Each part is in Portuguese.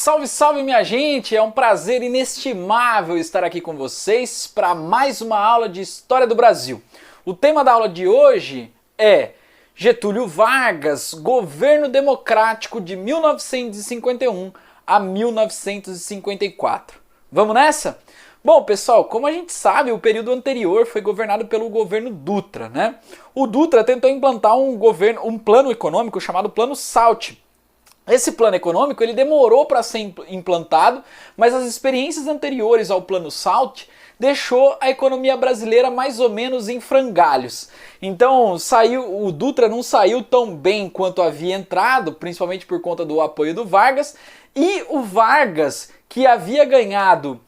Salve, salve minha gente! É um prazer inestimável estar aqui com vocês para mais uma aula de História do Brasil. O tema da aula de hoje é Getúlio Vargas, governo democrático de 1951 a 1954. Vamos nessa? Bom, pessoal, como a gente sabe, o período anterior foi governado pelo governo Dutra, né? O Dutra tentou implantar um plano econômico chamado Plano Salt. Esse plano econômico ele demorou para ser implantado, mas as experiências anteriores ao Plano Salt deixou a economia brasileira mais ou menos em frangalhos. Então o Dutra não saiu tão bem quanto havia entrado, principalmente por conta do apoio do Vargas, e o Vargas, que havia ganhado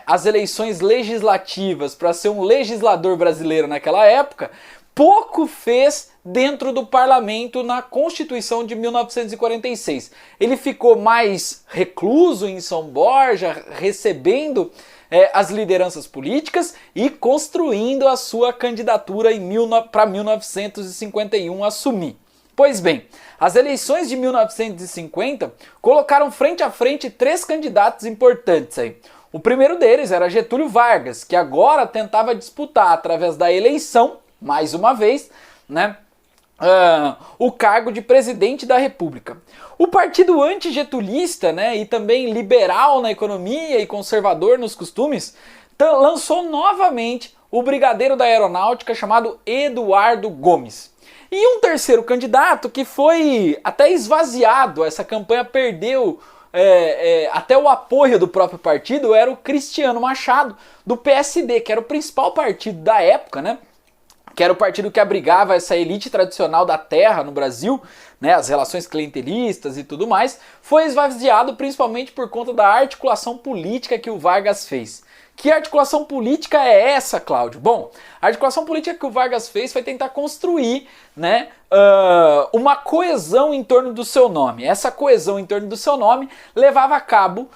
as eleições legislativas para ser um legislador brasileiro naquela época, pouco fez dentro do parlamento na Constituição de 1946. Ele ficou mais recluso em São Borja, recebendo as lideranças políticas e construindo a sua candidatura para 1951 assumir. Pois bem, as eleições de 1950 colocaram frente a frente três candidatos importantes aí. O primeiro deles era Getúlio Vargas, que agora tentava disputar através da eleição, mais uma vez, o cargo de presidente da República. O partido antigetulista, e também liberal na economia e conservador nos costumes, lançou novamente o brigadeiro da aeronáutica chamado Eduardo Gomes. E um terceiro candidato que foi até esvaziado, essa campanha perdeu até o apoio do próprio partido, era o Cristiano Machado, do PSD, que era o principal partido da época, que era o partido que abrigava essa elite tradicional da terra no Brasil, as relações clientelistas e tudo mais, foi esvaziado principalmente por conta da articulação política que o Vargas fez. Que articulação política é essa, Cláudio? Bom, a articulação política que o Vargas fez foi tentar construir uma coesão em torno do seu nome. Essa coesão em torno do seu nome levava a cabo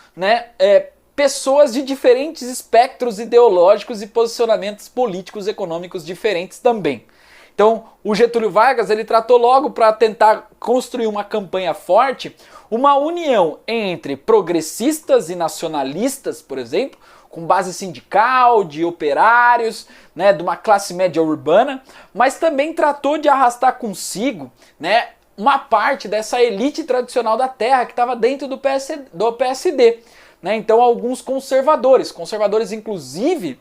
pessoas de diferentes espectros ideológicos e posicionamentos políticos e econômicos diferentes também. Então, o Getúlio Vargas ele tratou logo para tentar construir uma campanha forte, uma união entre progressistas e nacionalistas, por exemplo, com base sindical, de operários, de uma classe média urbana, mas também tratou de arrastar consigo, uma parte dessa elite tradicional da terra que estava dentro do PSD. Então alguns conservadores inclusive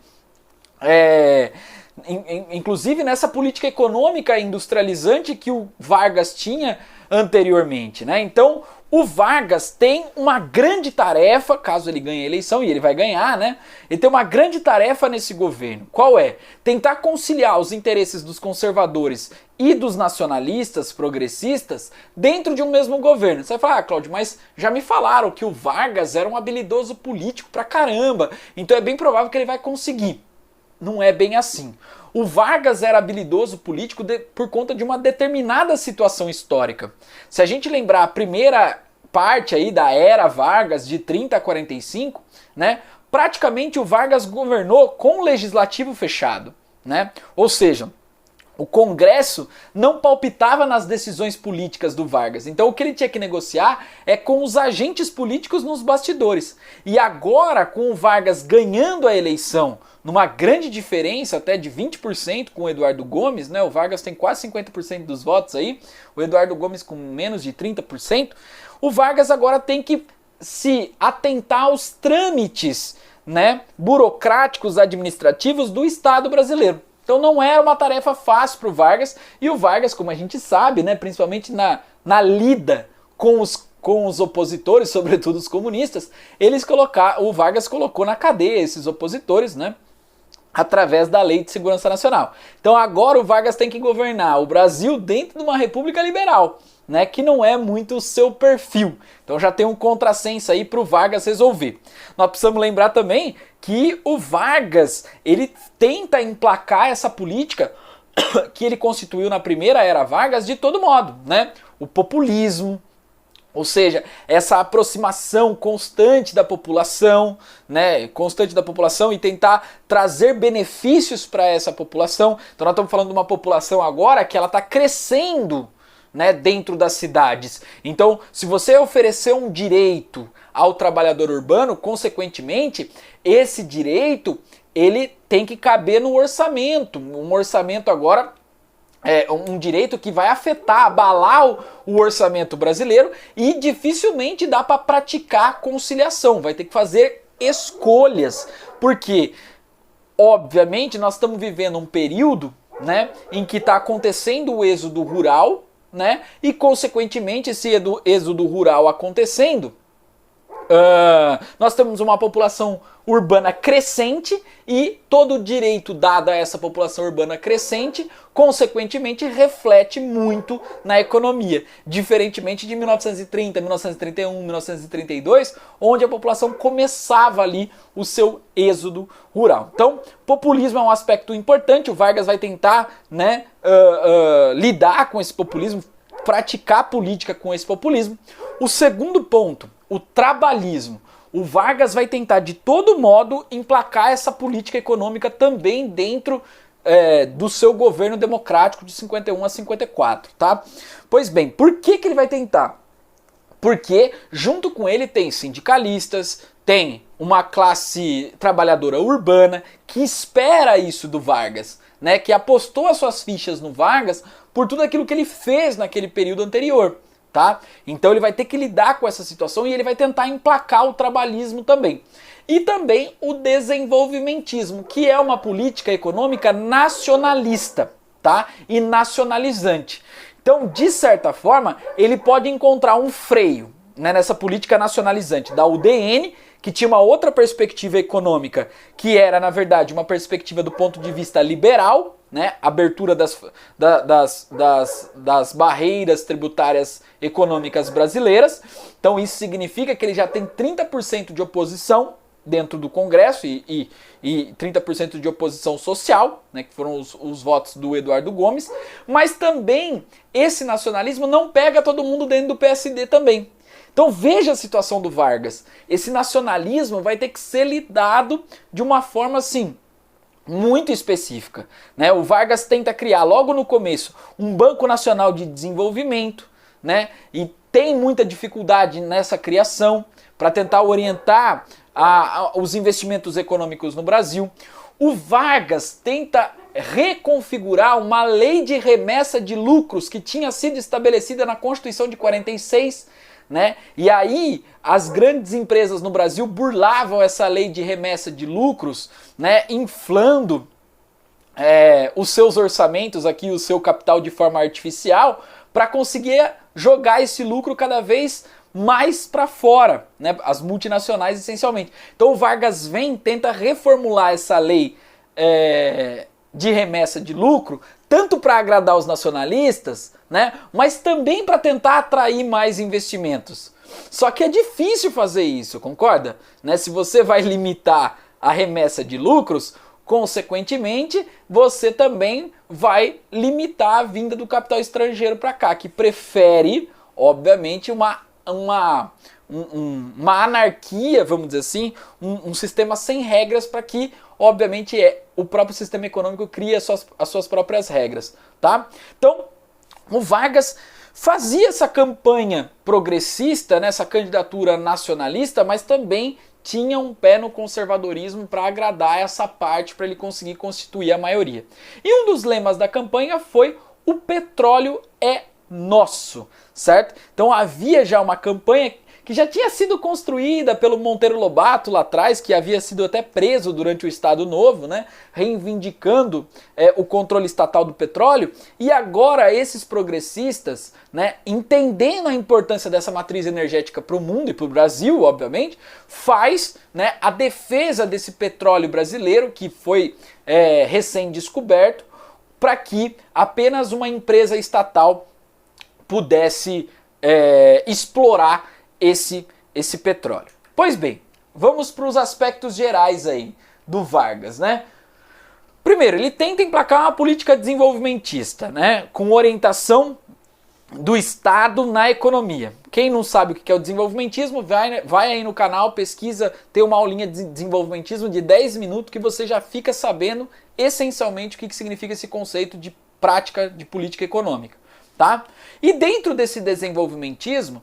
nessa política econômica industrializante que o Vargas tinha anteriormente. Então o Vargas tem uma grande tarefa, caso ele ganhe a eleição, e ele vai ganhar, ele tem uma grande tarefa nesse governo. Qual é? Tentar conciliar os interesses dos conservadores e dos nacionalistas, progressistas, dentro de um mesmo governo. Você vai falar, Cláudio, mas já me falaram que o Vargas era um habilidoso político pra caramba, então é bem provável que ele vai conseguir. Não é bem assim. O Vargas era habilidoso político por conta de uma determinada situação histórica. Se a gente lembrar a primeira parte aí da era Vargas, de 30 a 45, praticamente o Vargas governou com o legislativo fechado. Ou seja, o Congresso não palpitava nas decisões políticas do Vargas. Então o que ele tinha que negociar é com os agentes políticos nos bastidores. E agora, com o Vargas ganhando a eleição, numa grande diferença, até de 20% com o Eduardo Gomes, o Vargas tem quase 50% dos votos aí, o Eduardo Gomes com menos de 30%, o Vargas agora tem que se atentar aos trâmites, burocráticos administrativos do Estado brasileiro. Então não era uma tarefa fácil para o Vargas, e o Vargas, como a gente sabe, principalmente na lida com os opositores, sobretudo os comunistas, o Vargas colocou na cadeia esses opositores, através da Lei de Segurança Nacional. Então agora o Vargas tem que governar o Brasil dentro de uma república liberal, que não é muito o seu perfil. Então já tem um contrassenso aí para o Vargas resolver. Nós precisamos lembrar também que o Vargas, ele tenta emplacar essa política que ele constituiu na primeira era Vargas de todo modo, o populismo, ou seja, essa aproximação constante da população, e tentar trazer benefícios para essa população. Então nós estamos falando de uma população agora que ela está crescendo, dentro das cidades. Então, se você oferecer um direito ao trabalhador urbano, consequentemente, esse direito ele tem que caber no orçamento. Um orçamento agora é um direito que vai afetar, abalar o orçamento brasileiro e dificilmente dá para praticar conciliação. Vai ter que fazer escolhas, porque obviamente nós estamos vivendo um período, né, em que está acontecendo o êxodo rural, né, e consequentemente esse êxodo rural acontecendo, nós temos uma população urbana crescente e todo o direito dado a essa população urbana crescente, consequentemente, reflete muito na economia. Diferentemente de 1930, 1931, 1932, onde a população começava ali o seu êxodo rural. Então, populismo é um aspecto importante, o Vargas vai tentar, né, lidar com esse populismo, praticar política com esse populismo. O segundo ponto, o trabalhismo. O Vargas vai tentar de todo modo emplacar essa política econômica também dentro do seu governo democrático de 51 a 54, tá? Pois bem, por que ele vai tentar? Porque junto com ele tem sindicalistas, tem uma classe trabalhadora urbana que espera isso do Vargas, né? Que apostou as suas fichas no Vargas por tudo aquilo que ele fez naquele período anterior. Tá? Então ele vai ter que lidar com essa situação e ele vai tentar emplacar o trabalhismo também. E também o desenvolvimentismo, que é uma política econômica nacionalista, tá? E nacionalizante. Então, de certa forma, ele pode encontrar um freio, né, nessa política nacionalizante da UDN, que tinha uma outra perspectiva econômica, que era, na verdade, uma perspectiva do ponto de vista liberal, né, abertura das barreiras tributárias econômicas brasileiras. Então isso significa que ele já tem 30% de oposição dentro do Congresso e 30% de oposição social, né, que foram os votos do Eduardo Gomes, mas também esse nacionalismo não pega todo mundo dentro do PSD também. Então veja a situação do Vargas. Esse nacionalismo vai ter que ser lidado de uma forma assim, muito específica, né? O Vargas tenta criar logo no começo um Banco Nacional de Desenvolvimento, né? E tem muita dificuldade nessa criação para tentar orientar os investimentos econômicos no Brasil. O Vargas tenta reconfigurar uma lei de remessa de lucros que tinha sido estabelecida na Constituição de 46, né? E aí as grandes empresas no Brasil burlavam essa lei de remessa de lucros, né? Inflando os seus orçamentos aqui, o seu capital de forma artificial, para conseguir jogar esse lucro cada vez mais para fora, né? As multinacionais essencialmente. Então o Vargas tenta reformular essa lei de remessa de lucro, tanto para agradar os nacionalistas, né, mas também para tentar atrair mais investimentos. Só que é difícil fazer isso, concorda? Né? Se você vai limitar a remessa de lucros, consequentemente, você também vai limitar a vinda do capital estrangeiro para cá, que prefere, obviamente, uma anarquia, vamos dizer assim, um sistema sem regras para que, obviamente, o próprio sistema econômico crie as suas próprias regras, tá? Então, o Vargas fazia essa campanha progressista, né, essa candidatura nacionalista, mas também tinha um pé no conservadorismo para agradar essa parte, para ele conseguir constituir a maioria. E um dos lemas da campanha foi: o petróleo é nosso, certo? Então havia já uma campanha que já tinha sido construída pelo Monteiro Lobato lá atrás, que havia sido até preso durante o Estado Novo, né, reivindicando o controle estatal do petróleo, e agora esses progressistas, né, entendendo a importância dessa matriz energética para o mundo e para o Brasil, obviamente, faz, né, a defesa desse petróleo brasileiro, que foi recém-descoberto, para que apenas uma empresa estatal pudesse explorar esse petróleo. Pois bem, vamos para os aspectos gerais aí do Vargas, né? Primeiro, ele tenta emplacar uma política desenvolvimentista, né, com orientação do Estado na economia. Quem não sabe o que é o desenvolvimentismo, vai aí no canal, pesquisa, tem uma aulinha de desenvolvimentismo de 10 minutos que você já fica sabendo essencialmente o que significa esse conceito de prática de política econômica, tá? E dentro desse desenvolvimentismo,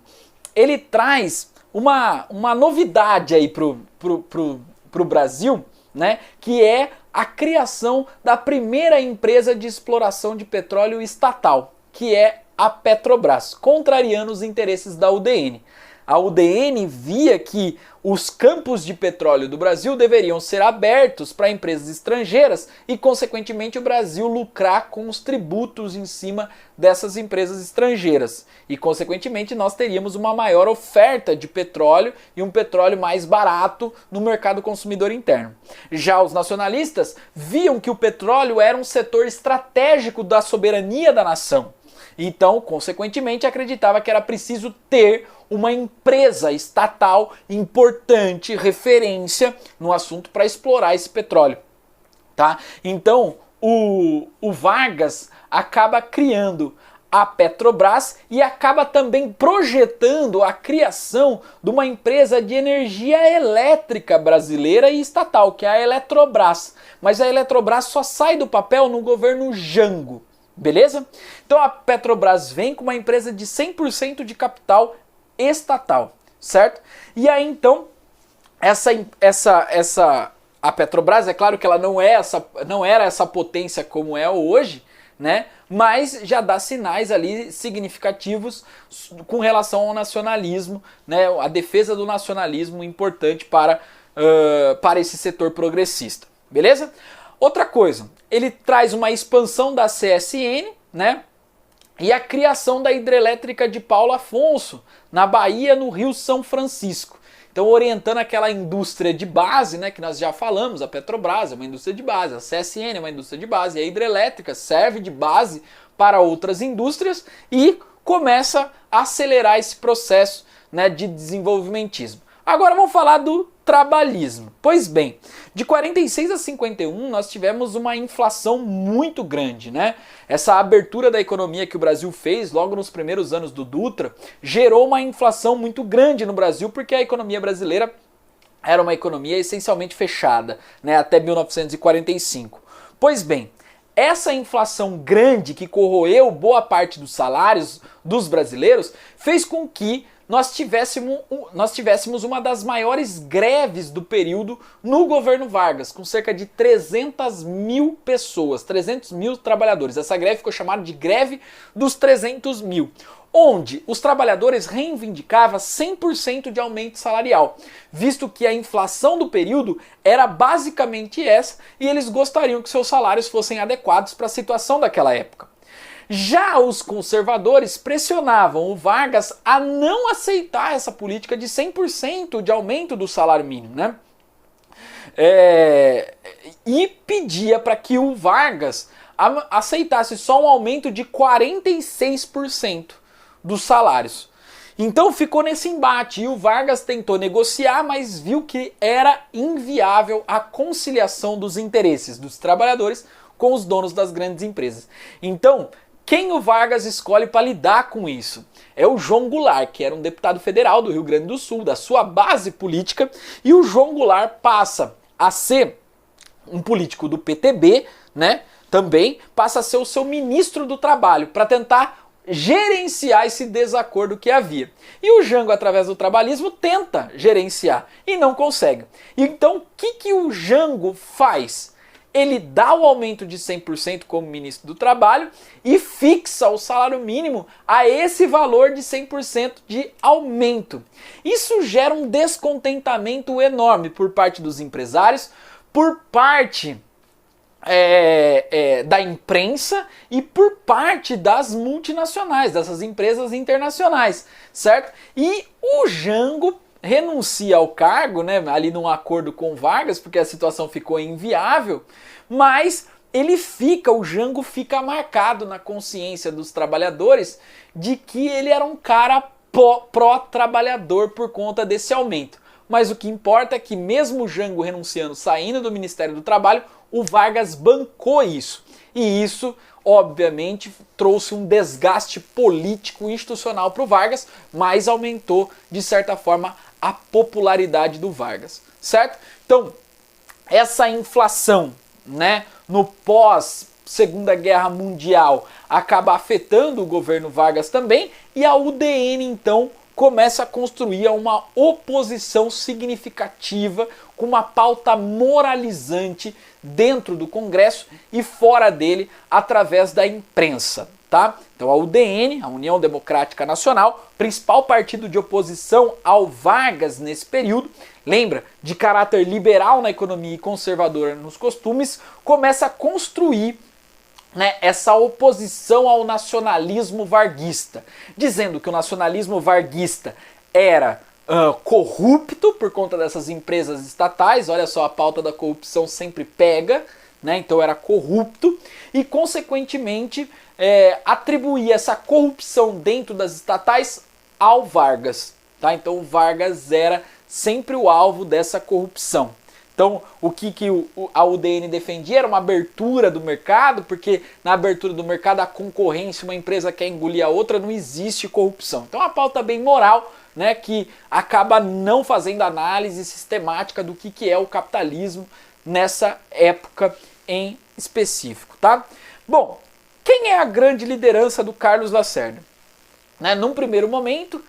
ele traz uma novidade aí pro Brasil, né, que é a criação da primeira empresa de exploração de petróleo estatal, que é a Petrobras, contrariando os interesses da UDN. A UDN via que os campos de petróleo do Brasil deveriam ser abertos para empresas estrangeiras e, consequentemente, o Brasil lucrar com os tributos em cima dessas empresas estrangeiras. E, consequentemente, nós teríamos uma maior oferta de petróleo e um petróleo mais barato no mercado consumidor interno. Já os nacionalistas viam que o petróleo era um setor estratégico da soberania da nação. Então, consequentemente, acreditava que era preciso ter uma empresa estatal importante, referência no assunto para explorar esse petróleo, tá? Então, o Vargas acaba criando a Petrobras e acaba também projetando a criação de uma empresa de energia elétrica brasileira e estatal, que é a Eletrobras. Mas a Eletrobras só sai do papel no governo Jango. Beleza? Então a Petrobras vem com uma empresa de 100% de capital estatal, certo? E aí então a Petrobras, é claro que ela não era essa potência como é hoje, né? Mas já dá sinais ali significativos com relação ao nacionalismo, né? A defesa do nacionalismo importante para esse setor progressista, beleza? Outra coisa, ele traz uma expansão da CSN, né? E a criação da hidrelétrica de Paulo Afonso, na Bahia, no Rio São Francisco. Então, orientando aquela indústria de base, né, que nós já falamos, a Petrobras é uma indústria de base, a CSN é uma indústria de base, e a hidrelétrica serve de base para outras indústrias e começa a acelerar esse processo, né, de desenvolvimentismo. Agora vamos falar do trabalhismo. Pois bem, de 46 a 51 nós tivemos uma inflação muito grande, né? Essa abertura da economia que o Brasil fez logo nos primeiros anos do Dutra gerou uma inflação muito grande no Brasil, porque a economia brasileira era uma economia essencialmente fechada, né, até 1945. Pois bem, essa inflação grande que corroeu boa parte dos salários dos brasileiros fez com que nós tivéssemos uma das maiores greves do período no governo Vargas, com cerca de 300 mil pessoas, 300 mil trabalhadores. Essa greve ficou chamada de greve dos 300 mil, onde os trabalhadores reivindicavam 100% de aumento salarial, visto que a inflação do período era basicamente essa e eles gostariam que seus salários fossem adequados para a situação daquela época. Já os conservadores pressionavam o Vargas a não aceitar essa política de 100% de aumento do salário mínimo, né? E pedia para que o Vargas aceitasse só um aumento de 46% dos salários. Então ficou nesse embate e o Vargas tentou negociar, mas viu que era inviável a conciliação dos interesses dos trabalhadores com os donos das grandes empresas. Então, quem o Vargas escolhe para lidar com isso? É o João Goulart, que era um deputado federal do Rio Grande do Sul, da sua base política, e o João Goulart passa a ser um político do PTB, né? Também passa a ser o seu ministro do Trabalho, para tentar gerenciar esse desacordo que havia. E o Jango, através do trabalhismo, tenta gerenciar e não consegue. Então, o que o Jango faz? Ele dá o aumento de 100% como ministro do Trabalho e fixa o salário mínimo a esse valor de 100% de aumento. Isso gera um descontentamento enorme por parte dos empresários, por parte da imprensa e por parte das multinacionais, dessas empresas internacionais, certo? E o Jango renuncia ao cargo, né, ali num acordo com Vargas, porque a situação ficou inviável, mas o Jango fica marcado na consciência dos trabalhadores de que ele era um cara pró-trabalhador por conta desse aumento. Mas o que importa é que mesmo o Jango renunciando, saindo do Ministério do Trabalho, o Vargas bancou isso. E isso, obviamente, trouxe um desgaste político e institucional para o Vargas, mas aumentou, de certa forma, a popularidade do Vargas, certo? Então, essa inflação, né, no pós-Segunda Guerra Mundial acaba afetando o governo Vargas também, e a UDN, então, começa a construir uma oposição significativa com uma pauta moralizante dentro do Congresso e fora dele através da imprensa. Tá? Então a UDN, a União Democrática Nacional, principal partido de oposição ao Vargas nesse período, lembra, de caráter liberal na economia e conservadora nos costumes, começa a construir, né, essa oposição ao nacionalismo varguista, dizendo que o nacionalismo varguista era corrupto por conta dessas empresas estatais. Olha só, a pauta da corrupção sempre pega, né? Então era corrupto e, consequentemente, atribuía essa corrupção dentro das estatais ao Vargas. Tá? Então o Vargas era sempre o alvo dessa corrupção. Então o que a UDN defendia era uma abertura do mercado, porque na abertura do mercado a concorrência, uma empresa quer engolir a outra, não existe corrupção. Então é uma pauta bem moral, né, que acaba não fazendo análise sistemática do que é o capitalismo nessa época em específico. Tá? Bom, quem é a grande liderança do Carlos Lacerda? Né, num primeiro momento,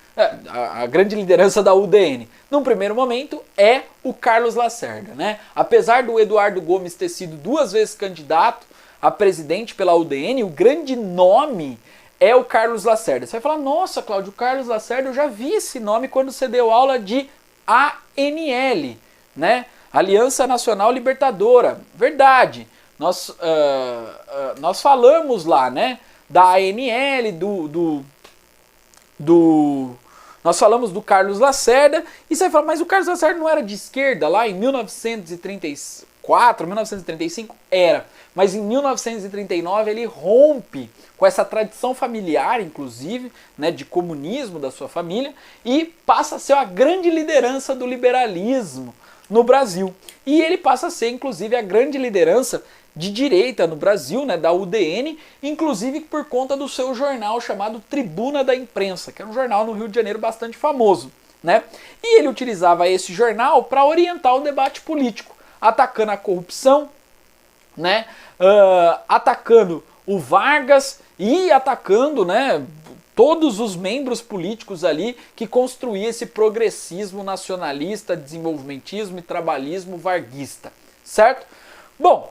a grande liderança da UDN, num primeiro momento, é o Carlos Lacerda. Né? Apesar do Eduardo Gomes ter sido 2 vezes candidato a presidente pela UDN, o grande nome é o Carlos Lacerda. Você vai falar, nossa, Cláudio, o Carlos Lacerda, eu já vi esse nome quando você deu aula de ANL, né? Aliança Nacional Libertadora. Verdade. Nós falamos lá, né, da ANL, nós falamos do Carlos Lacerda, e você vai falar, mas o Carlos Lacerda não era de esquerda lá em 1934, 1935? Era. Mas em 1939 ele rompe com essa tradição familiar, inclusive, né, de comunismo da sua família, e passa a ser a grande liderança do liberalismo no Brasil. E ele passa a ser, inclusive, a grande liderança de direita no Brasil, né, da UDN, inclusive por conta do seu jornal chamado Tribuna da Imprensa, que era um jornal no Rio de Janeiro bastante famoso. Né? E ele utilizava esse jornal para orientar o debate político, atacando a corrupção, né, atacando o Vargas e atacando, né, todos os membros políticos ali que construíam esse progressismo nacionalista, desenvolvimentismo e trabalhismo varguista, certo? Bom,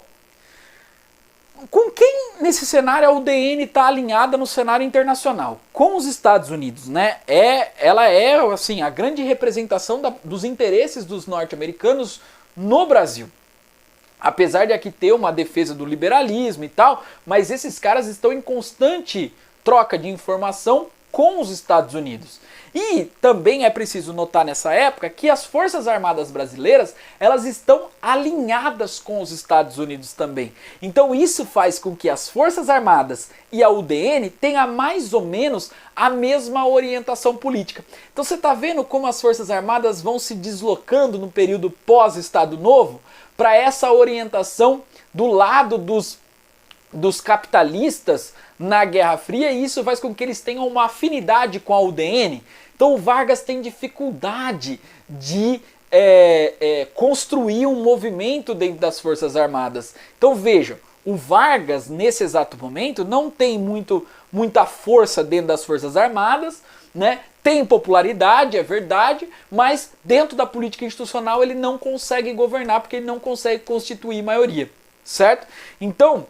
com quem nesse cenário a UDN está alinhada no cenário internacional? Com os Estados Unidos, né? Ela é assim, a grande representação dos interesses dos norte-americanos no Brasil. Apesar de aqui ter uma defesa do liberalismo e tal, mas esses caras estão em constante troca de informação com os Estados Unidos. E também é preciso notar nessa época que as Forças Armadas brasileiras, elas estão alinhadas com os Estados Unidos também. Então isso faz com que as Forças Armadas e a UDN tenham mais ou menos a mesma orientação política. Então você está vendo como as Forças Armadas vão se deslocando no período pós-Estado Novo para essa orientação do lado dos capitalistas na Guerra Fria, e isso faz com que eles tenham uma afinidade com a UDN. Então o Vargas tem dificuldade de construir um movimento dentro das Forças Armadas. Então vejam, o Vargas nesse exato momento não tem muita força dentro das Forças Armadas, né? Tem popularidade, é verdade, mas dentro da política institucional ele não consegue governar porque ele não consegue constituir maioria, certo? Então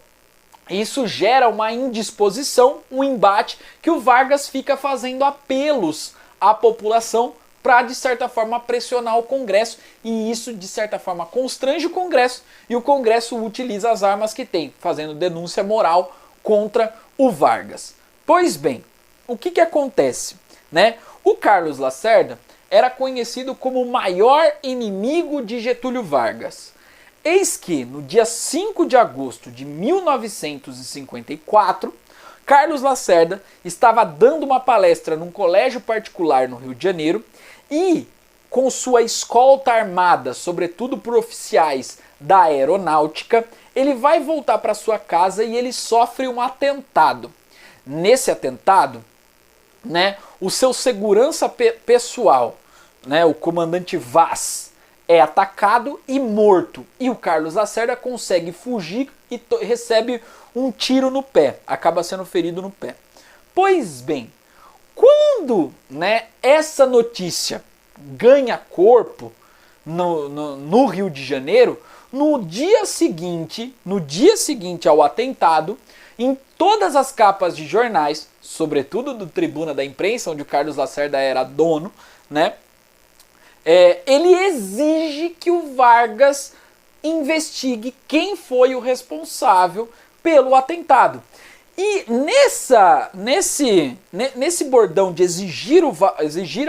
isso gera uma indisposição, um embate, que o Vargas fica fazendo apelos à população para, de certa forma, pressionar o Congresso, e isso, de certa forma, constrange o Congresso, e o Congresso utiliza as armas que tem, fazendo denúncia moral contra o Vargas. Pois bem, o que acontece? Né? O Carlos Lacerda era conhecido como o maior inimigo de Getúlio Vargas. Eis que, no dia 5 de agosto de 1954, Carlos Lacerda estava dando uma palestra num colégio particular no Rio de Janeiro e, com sua escolta armada, sobretudo por oficiais da aeronáutica, ele vai voltar para sua casa e ele sofre um atentado. Nesse atentado, né, o seu segurança pessoal, né, o comandante Vaz, é atacado e morto. E o Carlos Lacerda consegue fugir e recebe um tiro no pé. Acaba sendo ferido no pé. Pois bem, Quando, né, essa notícia ganha corpo no Rio de Janeiro, no dia seguinte ao atentado, em todas as capas de jornais, sobretudo do Tribuna da Imprensa, onde o Carlos Lacerda era dono, né, ele exige que o Vargas investigue quem foi o responsável pelo atentado. E nesse bordão de exigir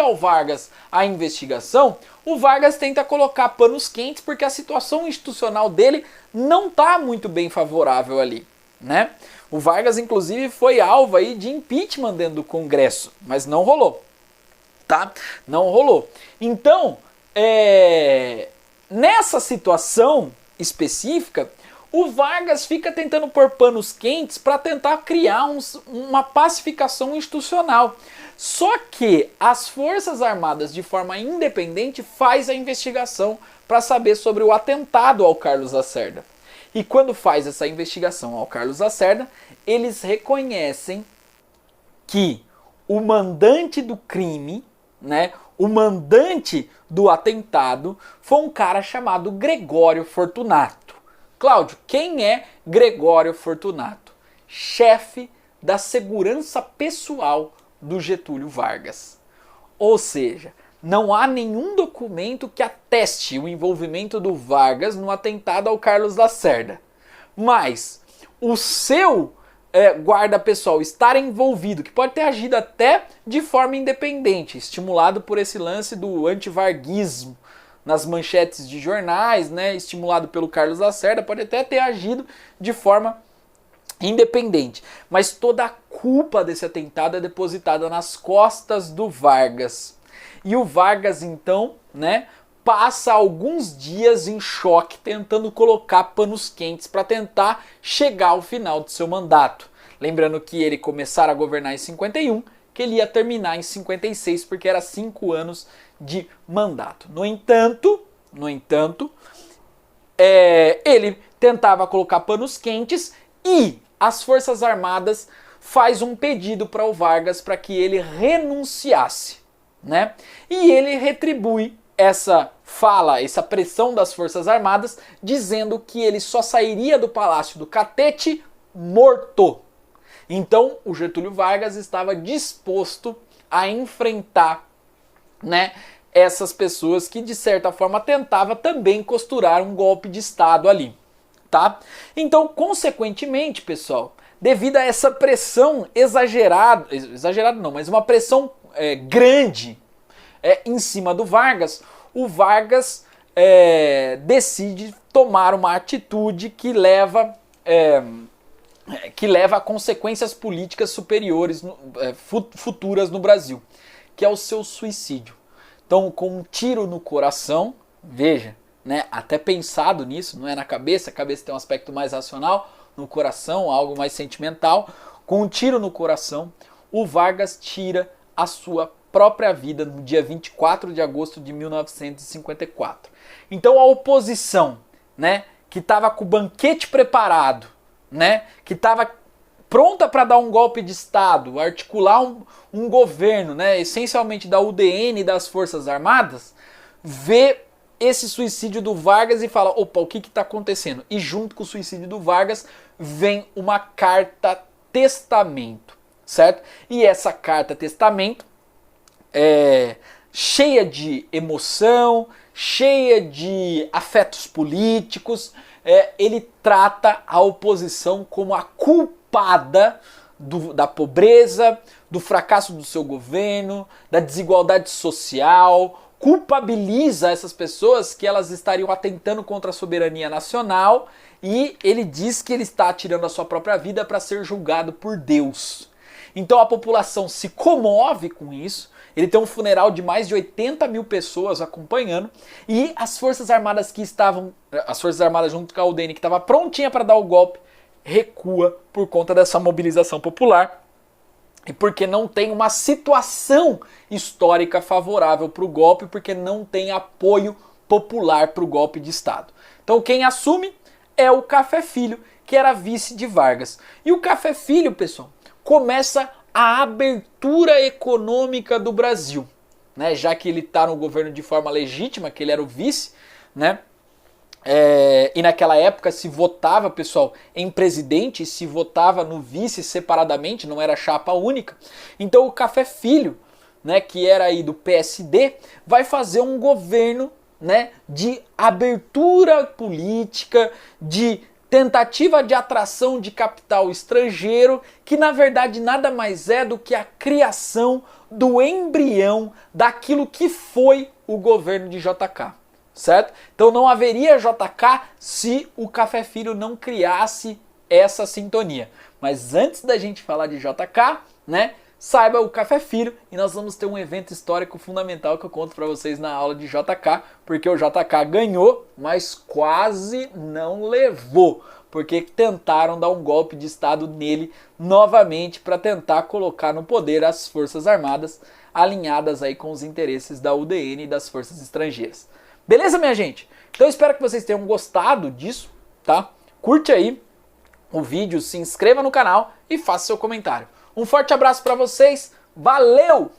ao Vargas a investigação, o Vargas tenta colocar panos quentes porque a situação institucional dele não está muito bem favorável ali, né? O Vargas, inclusive, foi alvo aí de impeachment dentro do Congresso, mas não rolou, tá? Não rolou. Então, nessa situação específica, o Vargas fica tentando pôr panos quentes para tentar criar uma pacificação institucional. Só que as Forças Armadas, de forma independente, faz a investigação para saber sobre o atentado ao Carlos Lacerda. E quando faz essa investigação ao Carlos Lacerda, eles reconhecem que o mandante do crime, né, o mandante do atentado, foi um cara chamado Gregório Fortunato. Cláudio, quem é Gregório Fortunato? Chefe da segurança pessoal do Getúlio Vargas. Ou seja, não há nenhum documento que ateste o envolvimento do Vargas no atentado ao Carlos Lacerda. Mas o seu guarda pessoal estar envolvido, que pode ter agido até de forma independente, estimulado por esse lance do antivarguismo, nas manchetes de jornais, né, estimulado pelo Carlos Lacerda, pode até ter agido de forma independente. Mas toda a culpa desse atentado é depositada nas costas do Vargas. E o Vargas, então, né, passa alguns dias em choque, tentando colocar panos quentes para tentar chegar ao final do seu mandato. Lembrando que ele começara a governar em 51, que ele ia terminar em 56, porque era 5 anos de mandato. No entanto, ele tentava colocar panos quentes e as Forças Armadas faz um pedido para o Vargas para que ele renunciasse, né? E ele retribui essa fala, essa pressão das Forças Armadas, dizendo que ele só sairia do Palácio do Catete morto. Então, o Getúlio Vargas estava disposto a enfrentar, né, essas pessoas que, de certa forma, tentavam também costurar um golpe de Estado ali, tá? Então, consequentemente, pessoal, devido a essa pressão exagerada não, mas uma pressão grande em cima do Vargas, o Vargas decide tomar uma atitude que leva a consequências políticas superiores, futuras no Brasil, que é o seu suicídio. Então, com um tiro no coração, veja, né, até pensado nisso, não é na cabeça, a cabeça tem um aspecto mais racional, no coração, algo mais sentimental, com um tiro no coração, o Vargas tira a sua própria vida no dia 24 de agosto de 1954. Então, a oposição, né, que estava com o banquete preparado, né, que estava pronta para dar um golpe de Estado, articular um governo, né, essencialmente da UDN e das Forças Armadas, vê esse suicídio do Vargas e fala, opa, o que está acontecendo? E junto com o suicídio do Vargas vem uma carta testamento, certo? E essa carta testamento cheia de emoção, cheia de afetos políticos, ele trata a oposição como a culpada da pobreza, do fracasso do seu governo, da desigualdade social, culpabiliza essas pessoas que elas estariam atentando contra a soberania nacional e ele diz que ele está atirando a sua própria vida para ser julgado por Deus. Então a população se comove com isso, ele tem um funeral de mais de 80 mil pessoas acompanhando e as Forças Armadas junto com a UDN que estava prontinha para dar o golpe, recua por conta dessa mobilização popular e porque não tem uma situação histórica favorável para o golpe, porque não tem apoio popular para o golpe de Estado. Então quem assume é o Café Filho, que era vice de Vargas. E o Café Filho, pessoal, começa a abertura econômica do Brasil, né? Já que ele está no governo de forma legítima, que ele era o vice, né? E naquela época se votava, pessoal, em presidente, se votava no vice separadamente, não era chapa única. Então o Café Filho, né, que era aí do PSD, vai fazer um governo, né, de abertura política, de tentativa de atração de capital estrangeiro, que na verdade nada mais é do que a criação do embrião daquilo que foi o governo de JK. Certo? Então não haveria JK se o Café Filho não criasse essa sintonia. Mas antes da gente falar de JK, né, saiba o Café Filho, e nós vamos ter um evento histórico fundamental que eu conto para vocês na aula de JK, porque o JK ganhou, mas quase não levou, porque tentaram dar um golpe de Estado nele novamente para tentar colocar no poder as Forças Armadas alinhadas aí com os interesses da UDN e das forças estrangeiras. Beleza, minha gente? Então eu espero que vocês tenham gostado disso, tá? Curte aí o vídeo, se inscreva no canal e faça seu comentário. Um forte abraço para vocês, valeu!